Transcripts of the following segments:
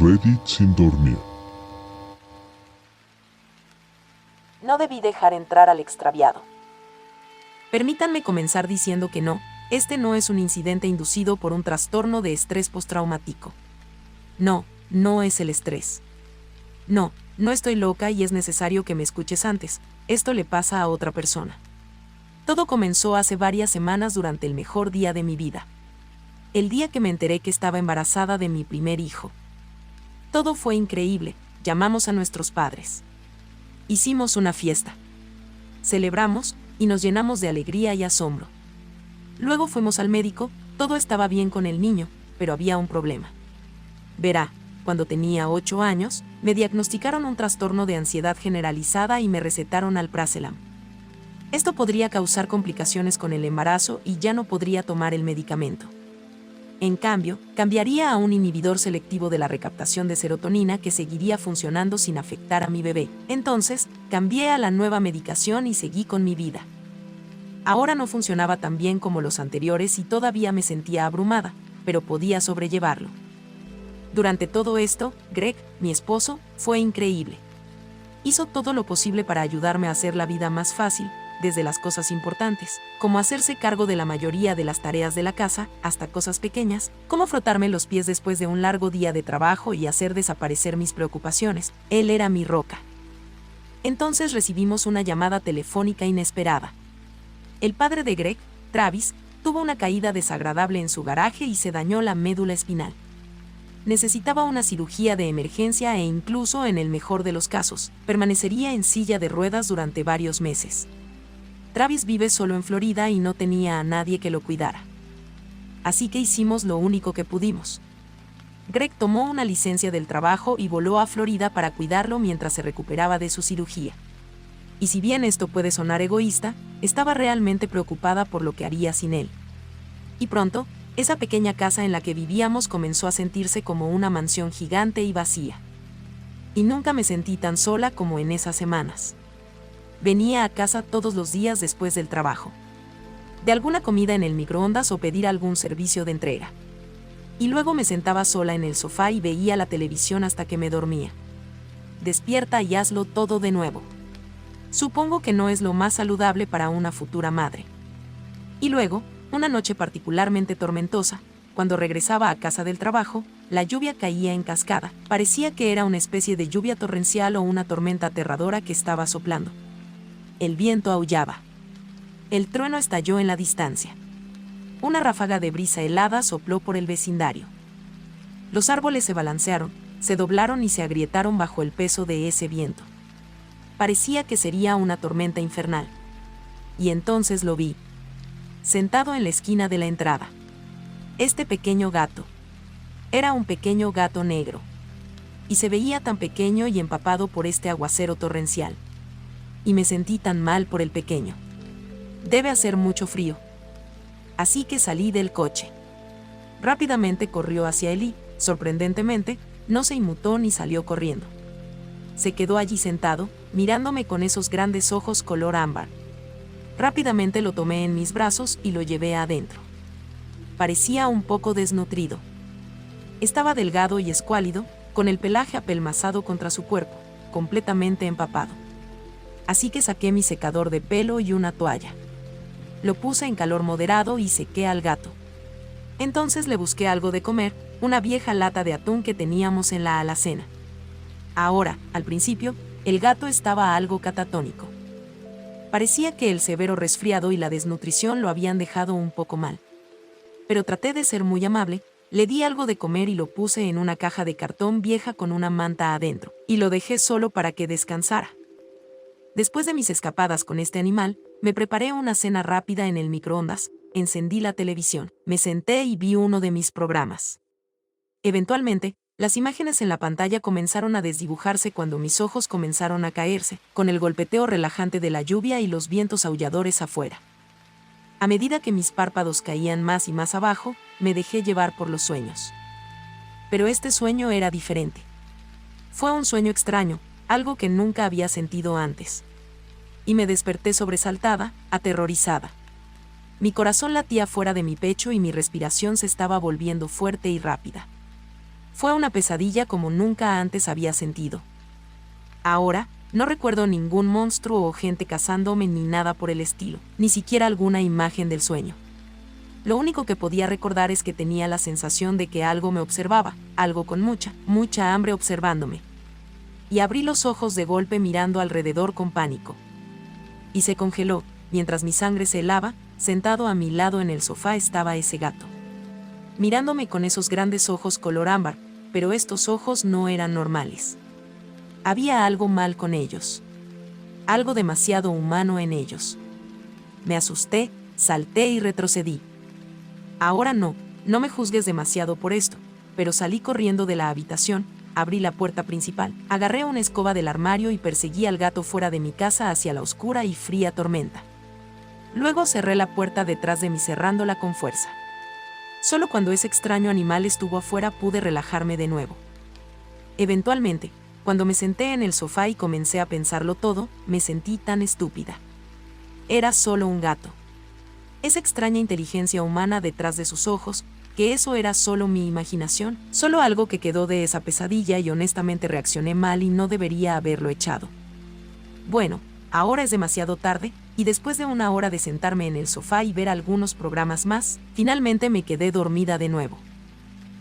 Reddit sin dormir. No debí dejar entrar al extraviado. Permítanme comenzar diciendo que no, este no es un incidente inducido por un trastorno de estrés postraumático. No, no es el estrés. No, no estoy loca y es necesario que me escuches antes, esto le pasa a otra persona. Todo comenzó hace varias semanas durante el mejor día de mi vida. El día que me enteré que estaba embarazada de mi primer hijo. Todo fue increíble, llamamos a nuestros padres. Hicimos una fiesta. Celebramos, y nos llenamos de alegría y asombro. Luego fuimos al médico, todo estaba bien con el niño, pero había un problema. Verá, cuando tenía 8 años, me diagnosticaron un trastorno de ansiedad generalizada y me recetaron alprazolam. Esto podría causar complicaciones con el embarazo y ya no podría tomar el medicamento. En cambio, cambiaría a un inhibidor selectivo de la recaptación de serotonina que seguiría funcionando sin afectar a mi bebé. Entonces, cambié a la nueva medicación y seguí con mi vida. Ahora no funcionaba tan bien como los anteriores y todavía me sentía abrumada, pero podía sobrellevarlo. Durante todo esto, Greg, mi esposo, fue increíble. Hizo todo lo posible para ayudarme a hacer la vida más fácil, desde las cosas importantes, como hacerse cargo de la mayoría de las tareas de la casa, hasta cosas pequeñas, como frotarme los pies después de un largo día de trabajo y hacer desaparecer mis preocupaciones. Él era mi roca. Entonces recibimos una llamada telefónica inesperada. El padre de Greg, Travis, tuvo una caída desagradable en su garaje y se dañó la médula espinal. Necesitaba una cirugía de emergencia e incluso, en el mejor de los casos, permanecería en silla de ruedas durante varios meses. Travis vive solo en Florida y no tenía a nadie que lo cuidara. Así que hicimos lo único que pudimos. Greg tomó una licencia del trabajo y voló a Florida para cuidarlo mientras se recuperaba de su cirugía. Y si bien esto puede sonar egoísta, estaba realmente preocupada por lo que haría sin él. Y pronto, esa pequeña casa en la que vivíamos comenzó a sentirse como una mansión gigante y vacía. Y nunca me sentí tan sola como en esas semanas. Venía a casa todos los días después del trabajo. De alguna comida en el microondas o pedir algún servicio de entrega. Y luego me sentaba sola en el sofá y veía la televisión hasta que me dormía. Despierta y hazlo todo de nuevo. Supongo que no es lo más saludable para una futura madre. Y luego, una noche particularmente tormentosa, cuando regresaba a casa del trabajo, la lluvia caía en cascada. Parecía que era una especie de lluvia torrencial o una tormenta aterradora que estaba soplando. El viento aullaba. El trueno estalló en la distancia. Una ráfaga de brisa helada sopló por el vecindario. Los árboles se balancearon, se doblaron y se agrietaron bajo el peso de ese viento. Parecía que sería una tormenta infernal. Y entonces lo vi. Sentado en la esquina de la entrada. Este pequeño gato. Era un pequeño gato negro. Y se veía tan pequeño y empapado por este aguacero torrencial. Y me sentí tan mal por el pequeño. Debe hacer mucho frío. Así que salí del coche. Rápidamente corrió hacia él y, sorprendentemente, no se inmutó ni salió corriendo. Se quedó allí sentado, mirándome con esos grandes ojos color ámbar. Rápidamente lo tomé en mis brazos y lo llevé adentro. Parecía un poco desnutrido. Estaba delgado y escuálido, con el pelaje apelmazado contra su cuerpo, completamente empapado. Así que saqué mi secador de pelo y una toalla. Lo puse en calor moderado y sequé al gato. Entonces le busqué algo de comer, una vieja lata de atún que teníamos en la alacena. Ahora, al principio, el gato estaba algo catatónico. Parecía que el severo resfriado y la desnutrición lo habían dejado un poco mal. Pero traté de ser muy amable, le di algo de comer y lo puse en una caja de cartón vieja con una manta adentro, y lo dejé solo para que descansara. Después de mis escapadas con este animal, me preparé una cena rápida en el microondas, encendí la televisión, me senté y vi uno de mis programas. Eventualmente, las imágenes en la pantalla comenzaron a desdibujarse cuando mis ojos comenzaron a caerse, con el golpeteo relajante de la lluvia y los vientos aulladores afuera. A medida que mis párpados caían más y más abajo, me dejé llevar por los sueños. Pero este sueño era diferente. Fue un sueño extraño, algo que nunca había sentido antes. Y me desperté sobresaltada, aterrorizada. Mi corazón latía fuera de mi pecho y mi respiración se estaba volviendo fuerte y rápida. Fue una pesadilla como nunca antes había sentido. Ahora, no recuerdo ningún monstruo o gente cazándome ni nada por el estilo, ni siquiera alguna imagen del sueño. Lo único que podía recordar es que tenía la sensación de que algo me observaba, algo con mucha hambre observándome. Y abrí los ojos de golpe mirando alrededor con pánico. Y se congeló, mientras mi sangre se helaba, sentado a mi lado en el sofá estaba ese gato. Mirándome con esos grandes ojos color ámbar, pero estos ojos no eran normales. Había algo mal con ellos. Algo demasiado humano en ellos. Me asusté, salté y retrocedí. Ahora no me juzgues demasiado por esto, pero salí corriendo de la habitación, abrí la puerta principal, agarré una escoba del armario y perseguí al gato fuera de mi casa hacia la oscura y fría tormenta. Luego cerré la puerta detrás de mí cerrándola con fuerza. Solo cuando ese extraño animal estuvo afuera pude relajarme de nuevo. Eventualmente, cuando me senté en el sofá y comencé a pensarlo todo, me sentí tan estúpida. Era solo un gato. Esa extraña inteligencia humana detrás de sus ojos, que eso era solo mi imaginación, solo algo que quedó de esa pesadilla y honestamente reaccioné mal y no debería haberlo echado. Bueno, ahora es demasiado tarde, y después de una hora de sentarme en el sofá y ver algunos programas más, finalmente me quedé dormida de nuevo.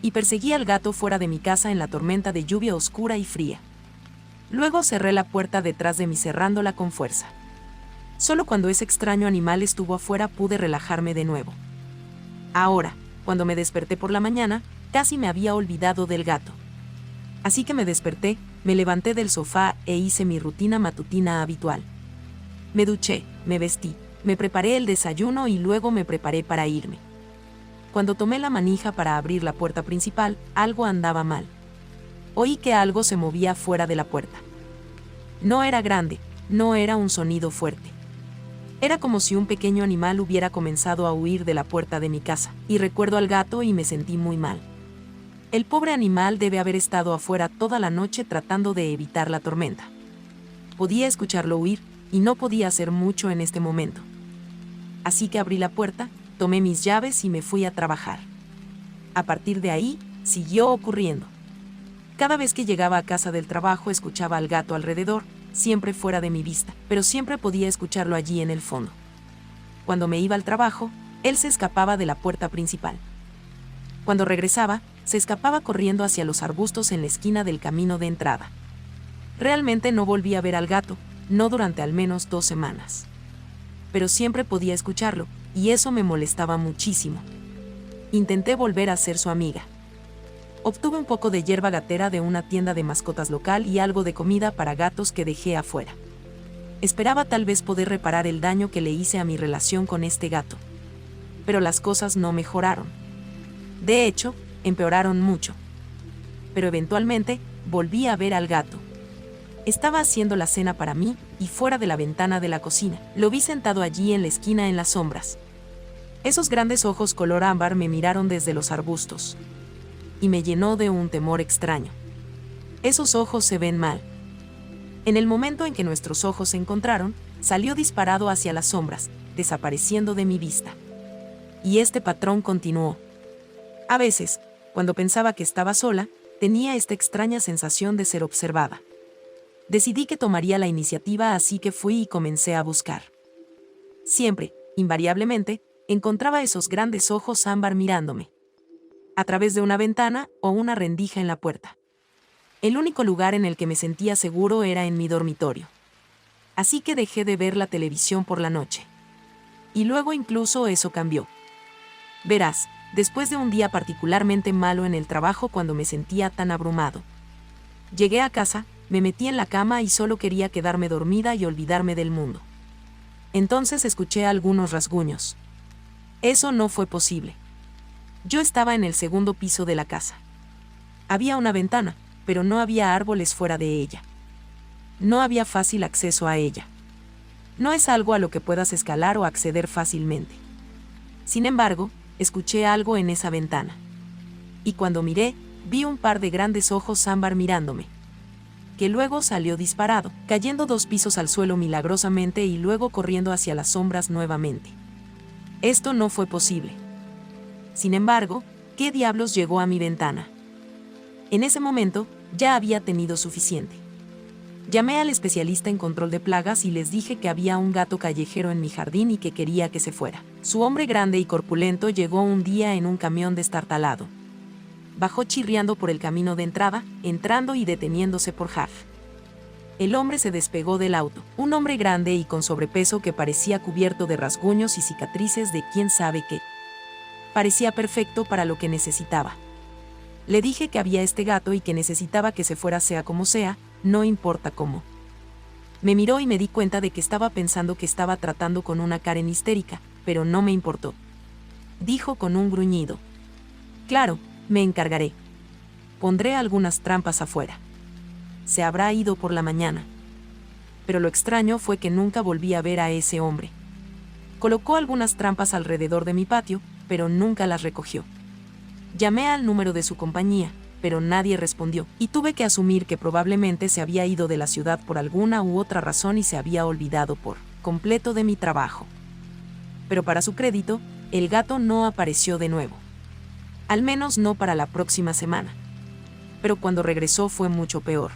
Y perseguí al gato fuera de mi casa en la tormenta de lluvia oscura y fría. Luego cerré la puerta detrás de mí cerrándola con fuerza. Solo cuando ese extraño animal estuvo afuera pude relajarme de nuevo. Ahora, cuando me desperté por la mañana, casi me había olvidado del gato. Así que me desperté, me levanté del sofá e hice mi rutina matutina habitual. Me duché, me vestí, me preparé el desayuno y luego me preparé para irme. Cuando tomé la manija para abrir la puerta principal, algo andaba mal. Oí que algo se movía fuera de la puerta. No era grande, no era un sonido fuerte. Era como si un pequeño animal hubiera comenzado a huir de la puerta de mi casa, y recuerdo al gato y me sentí muy mal. El pobre animal debe haber estado afuera toda la noche tratando de evitar la tormenta. Podía escucharlo huir, y no podía hacer mucho en este momento. Así que abrí la puerta, tomé mis llaves y me fui a trabajar. A partir de ahí, siguió ocurriendo. Cada vez que llegaba a casa del trabajo escuchaba al gato alrededor, siempre fuera de mi vista, pero siempre podía escucharlo allí en el fondo. Cuando me iba al trabajo, él se escapaba de la puerta principal. Cuando regresaba, se escapaba corriendo hacia los arbustos en la esquina del camino de entrada. Realmente no volví a ver al gato, no durante al menos 2 semanas. Pero siempre podía escucharlo, y eso me molestaba muchísimo. Intenté volver a ser su amiga. Obtuve un poco de hierba gatera de una tienda de mascotas local y algo de comida para gatos que dejé afuera. Esperaba tal vez poder reparar el daño que le hice a mi relación con este gato. Pero las cosas no mejoraron. De hecho, empeoraron mucho. Pero eventualmente, volví a ver al gato. Estaba haciendo la cena para mí, y fuera de la ventana de la cocina, lo vi sentado allí en la esquina en las sombras. Esos grandes ojos color ámbar me miraron desde los arbustos. Y me llenó de un temor extraño. Esos ojos se ven mal. En el momento en que nuestros ojos se encontraron, salió disparado hacia las sombras, desapareciendo de mi vista. Y este patrón continuó. A veces, cuando pensaba que estaba sola, tenía esta extraña sensación de ser observada. Decidí que tomaría la iniciativa, así que fui y comencé a buscar. Siempre, invariablemente, encontraba esos grandes ojos ámbar mirándome. A través de una ventana o una rendija en la puerta. El único lugar en el que me sentía seguro era en mi dormitorio. Así que dejé de ver la televisión por la noche. Y luego incluso eso cambió. Verás, después de un día particularmente malo en el trabajo cuando me sentía tan abrumado. Llegué a casa, me metí en la cama y solo quería quedarme dormida y olvidarme del mundo. Entonces escuché algunos rasguños. Eso no fue posible. Yo estaba en el segundo piso de la casa. Había una ventana, pero no había árboles fuera de ella. No había fácil acceso a ella. No es algo a lo que puedas escalar o acceder fácilmente. Sin embargo, escuché algo en esa ventana. Y cuando miré, vi un par de grandes ojos ámbar mirándome. Que luego salió disparado, cayendo 2 pisos al suelo milagrosamente y luego corriendo hacia las sombras nuevamente. Esto no fue posible. Sin embargo, ¿qué diablos llegó a mi ventana? En ese momento, ya había tenido suficiente. Llamé al especialista en control de plagas y les dije que había un gato callejero en mi jardín y que quería que se fuera. Su hombre grande y corpulento llegó un día en un camión destartalado. Bajó chirriando por el camino de entrada, entrando y deteniéndose por half. El hombre se despegó del auto, un hombre grande y con sobrepeso que parecía cubierto de rasguños y cicatrices de quién sabe qué. Parecía perfecto para lo que necesitaba. Le dije que había este gato y que necesitaba que se fuera sea como sea, no importa cómo. Me miró y me di cuenta de que estaba pensando que estaba tratando con una Karen histérica, pero no me importó. Dijo con un gruñido: «Claro, me encargaré. Pondré algunas trampas afuera. Se habrá ido por la mañana». Pero lo extraño fue que nunca volví a ver a ese hombre. Colocó algunas trampas alrededor de mi patio, pero nunca las recogió. Llamé al número de su compañía, pero nadie respondió, y tuve que asumir que probablemente se había ido de la ciudad por alguna u otra razón y se había olvidado por completo de mi trabajo. Pero para su crédito, el gato no apareció de nuevo. Al menos no para la próxima semana. Pero cuando regresó fue mucho peor.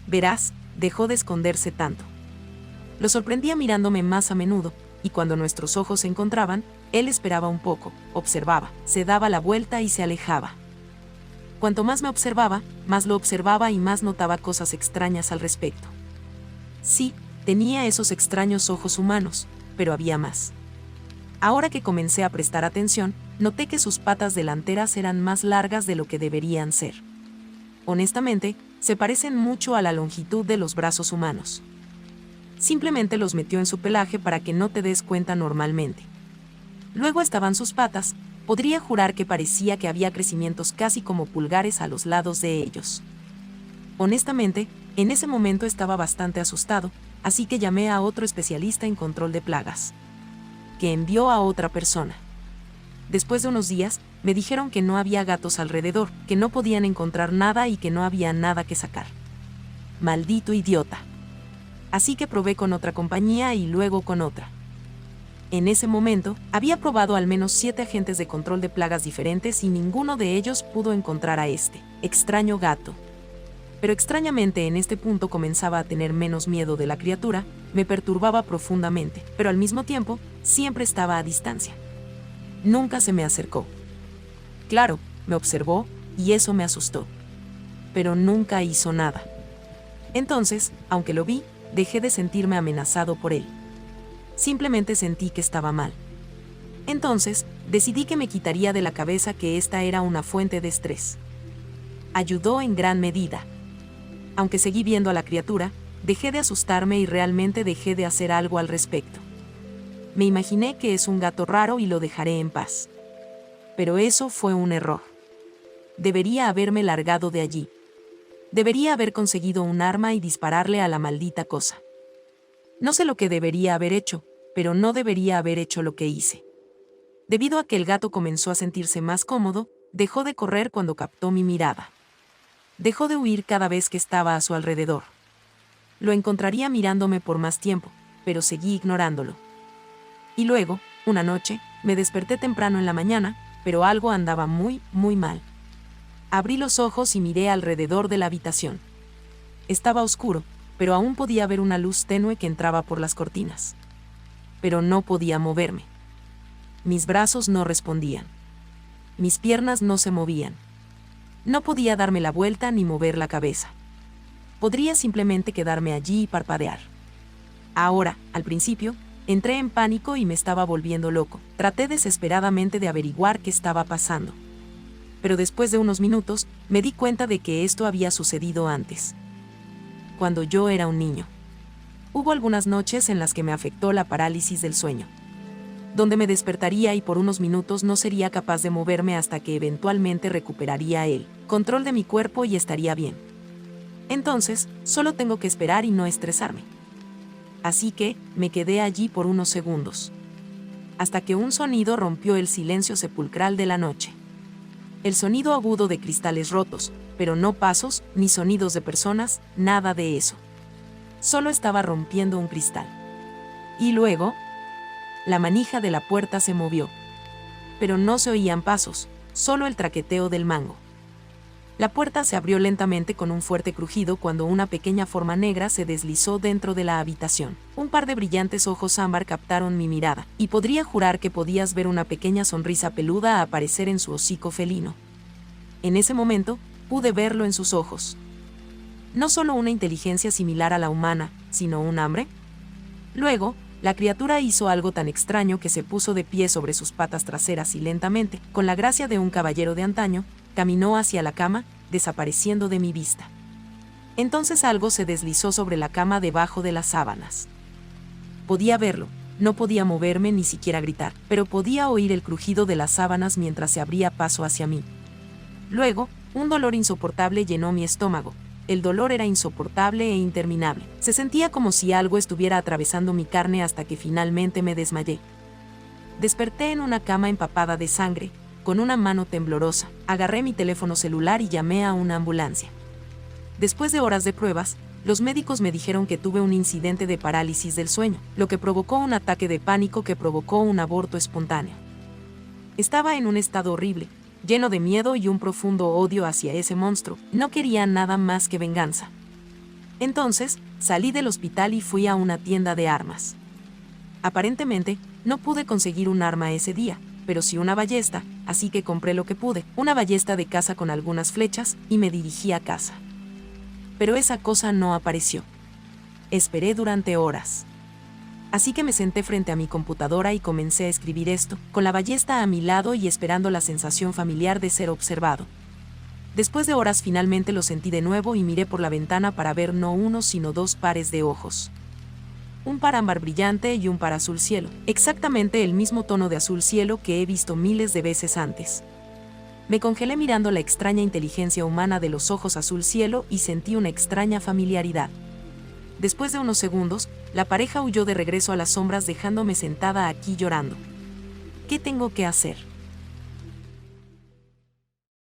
Verás, dejó de esconderse tanto. Lo sorprendía mirándome más a menudo, y cuando nuestros ojos se encontraban, él esperaba un poco, observaba, se daba la vuelta y se alejaba. Cuanto más me observaba, más lo observaba y más notaba cosas extrañas al respecto. Sí, tenía esos extraños ojos humanos, pero había más. Ahora que comencé a prestar atención, noté que sus patas delanteras eran más largas de lo que deberían ser. Honestamente, se parecen mucho a la longitud de los brazos humanos. Simplemente los metió en su pelaje para que no te des cuenta normalmente. Luego estaban sus patas, podría jurar que parecía que había crecimientos casi como pulgares a los lados de ellos. Honestamente, en ese momento estaba bastante asustado, así que llamé a otro especialista en control de plagas, que envió a otra persona. Después de unos días, me dijeron que no había gatos alrededor, que no podían encontrar nada y que no había nada que sacar. Maldito idiota. Así que probé con otra compañía y luego con otra. En ese momento, había probado al menos 7 agentes de control de plagas diferentes y ninguno de ellos pudo encontrar a este extraño gato. Pero extrañamente en este punto comenzaba a tener menos miedo de la criatura, me perturbaba profundamente, pero al mismo tiempo, siempre estaba a distancia. Nunca se me acercó. Claro, me observó, y eso me asustó. Pero nunca hizo nada. Entonces, aunque lo vi, dejé de sentirme amenazado por él. Simplemente sentí que estaba mal. Entonces, decidí que me quitaría de la cabeza que esta era una fuente de estrés. Ayudó en gran medida. Aunque seguí viendo a la criatura, dejé de asustarme y realmente dejé de hacer algo al respecto. Me imaginé que es un gato raro y lo dejaré en paz. Pero eso fue un error. Debería haberme largado de allí. Debería haber conseguido un arma y dispararle a la maldita cosa. No sé lo que debería haber hecho, pero no debería haber hecho lo que hice. Debido a que el gato comenzó a sentirse más cómodo, dejó de correr cuando captó mi mirada. Dejó de huir cada vez que estaba a su alrededor. Lo encontraría mirándome por más tiempo, pero seguí ignorándolo. Y luego, una noche, me desperté temprano en la mañana, pero algo andaba muy, muy mal. Abrí los ojos y miré alrededor de la habitación. Estaba oscuro, pero aún podía ver una luz tenue que entraba por las cortinas. Pero no podía moverme. Mis brazos no respondían. Mis piernas no se movían. No podía darme la vuelta ni mover la cabeza. Podría simplemente quedarme allí y parpadear. Ahora, al principio, entré en pánico y me estaba volviendo loco. Traté desesperadamente de averiguar qué estaba pasando. Pero después de unos minutos, me di cuenta de que esto había sucedido antes. Cuando yo era un niño. Hubo algunas noches en las que me afectó la parálisis del sueño, donde me despertaría y por unos minutos no sería capaz de moverme hasta que eventualmente recuperaría el control de mi cuerpo y estaría bien. Entonces, solo tengo que esperar y no estresarme. Así que, me quedé allí por unos segundos, hasta que un sonido rompió el silencio sepulcral de la noche. El sonido agudo de cristales rotos, pero no pasos, ni sonidos de personas, nada de eso. Solo estaba rompiendo un cristal. Y luego, la manija de la puerta se movió. Pero no se oían pasos, solo el traqueteo del mango. La puerta se abrió lentamente con un fuerte crujido cuando una pequeña forma negra se deslizó dentro de la habitación. Un par de brillantes ojos ámbar captaron mi mirada, y podría jurar que podías ver una pequeña sonrisa peluda aparecer en su hocico felino. En ese momento, pude verlo en sus ojos. No solo una inteligencia similar a la humana, sino un hambre. Luego, la criatura hizo algo tan extraño que se puso de pie sobre sus patas traseras y lentamente, con la gracia de un caballero de antaño, caminó hacia la cama, desapareciendo de mi vista. Entonces algo se deslizó sobre la cama debajo de las sábanas. Podía verlo, no podía moverme ni siquiera gritar, pero podía oír el crujido de las sábanas mientras se abría paso hacia mí. Luego, un dolor insoportable llenó mi estómago. El dolor era insoportable e interminable. Se sentía como si algo estuviera atravesando mi carne hasta que finalmente me desmayé. Desperté en una cama empapada de sangre. Con una mano temblorosa, agarré mi teléfono celular y llamé a una ambulancia. Después de horas de pruebas, los médicos me dijeron que tuve un incidente de parálisis del sueño, lo que provocó un ataque de pánico que provocó un aborto espontáneo. Estaba en un estado horrible, lleno de miedo y un profundo odio hacia ese monstruo. No quería nada más que venganza. Entonces, salí del hospital y fui a una tienda de armas. Aparentemente, no pude conseguir un arma ese día, pero sí una ballesta, así que compré lo que pude, una ballesta de caza con algunas flechas, y me dirigí a casa. Pero esa cosa no apareció. Esperé durante horas. Así que me senté frente a mi computadora y comencé a escribir esto, con la ballesta a mi lado y esperando la sensación familiar de ser observado. Después de horas finalmente lo sentí de nuevo y miré por la ventana para ver no uno sino dos pares de ojos. Un par ámbar brillante y un par azul cielo, exactamente el mismo tono de azul cielo que he visto miles de veces antes. Me congelé mirando la extraña inteligencia humana de los ojos azul cielo y sentí una extraña familiaridad. Después de unos segundos, la pareja huyó de regreso a las sombras dejándome sentada aquí llorando. ¿Qué tengo que hacer?